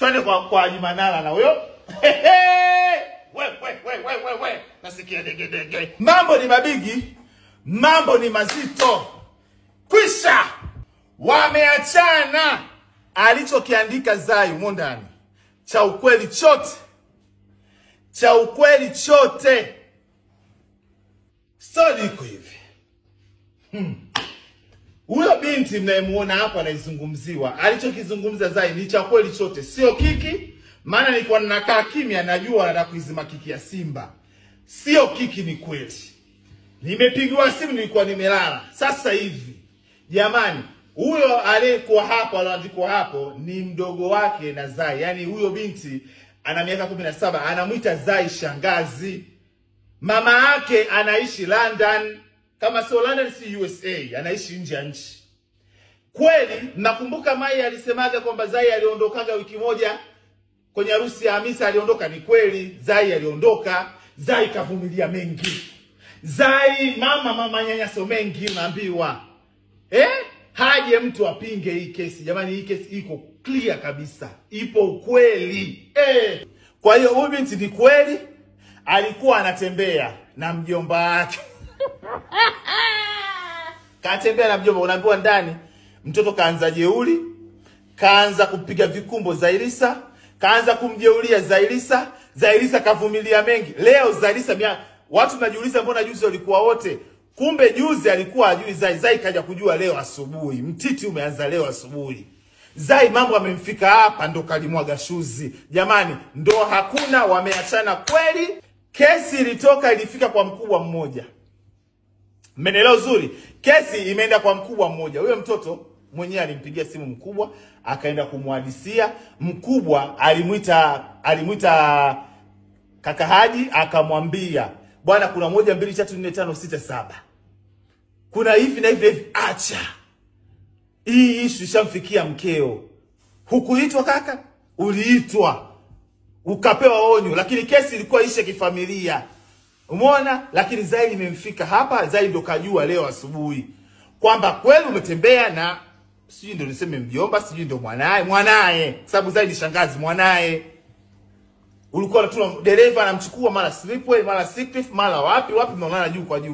Twende kwa Haji Manara na huyo. We. Nasikia dege. Mambo ni mabigi. Mambo ni mazito. Kwisha. Wameachana. Alichokiandika Zai humo ndani. Cha ukweli chote. Story iko hivi. Huyo binti mnayemuona hapa anaizungumziwa, alichokizungumza Zai ni cha kweli chote, sio kiki. Maana nilikuwa ninakaa kimya, najua anataka kuizima kiki ya Simba. Sio kiki, ni kweli. Nimepigiwa simu, nilikuwa nimelala. Sasa hivi jamani, huyo aliyekuwa hapo, aliandikwa hapo ni mdogo wake na Zai. Yaani huyo binti ana miaka 17, anamuita Zai shangazi. Mama yake anaishi London, kama sio London si USA, anaishi nje ya nchi. Kweli nakumbuka Mai alisemaga kwamba Zai aliondokaga wiki moja kwenye harusi ya Hamisa, aliondoka. Ni kweli, Zai aliondoka. Zai kavumilia mengi. Zai mama nyanyaso mengi unaambiwa. Haje mtu apinge hii kesi. Jamani, hii kesi iko clear kabisa. Ipo ukweli. Kwa hiyo huyu binti ni kweli alikuwa anatembea na mjomba wake. Katembea na mjomba, unaambiwa ndani mtoto kaanza jeuri, kaanza kupiga vikumbo Zailisa, kaanza kumjeulia Zailisa. Zailisa kavumilia mengi. Leo Zailisa watu najiuliza mbona juzi walikuwa wote. Kumbe juzi alikuwa ajui Zai. Zai kaja kujua leo asubuhi. Mtiti umeanza leo asubuhi. Zai mambo amemfika hapa ndo kalimwaga shuzi. Jamani, ndo hakuna, wameachana kweli. Kesi ilitoka, ilifika kwa mkubwa mmoja. Menelewa uzuri. Kesi imeenda kwa mkubwa mmoja. Huyo mtoto mwenyewe alimpigia simu mkubwa, akaenda kumhadisia. Mkubwa alimuita kaka Haji, akamwambia, bwana kuna 1 2 3 4 5 6 7. Kuna hivi na hivi, acha. Hii issue ishamfikia mkeo. Hukuitwa kaka? Uliitwa. Ukapewa onyo, lakini kesi ilikuwa ishe kifamilia. Umeona? Lakini Zai imemfika hapa. Zai ndo kajua leo asubuhi kwamba kweli umetembea na sijui ndo niseme mjomba, sijui ndo mwanae, sababu Zai ni shangazi mwanae. Ulikuwa tu dereva anamchukua mara Slipway, mara Sikif, mara wapi mnaonana juu kwa juu.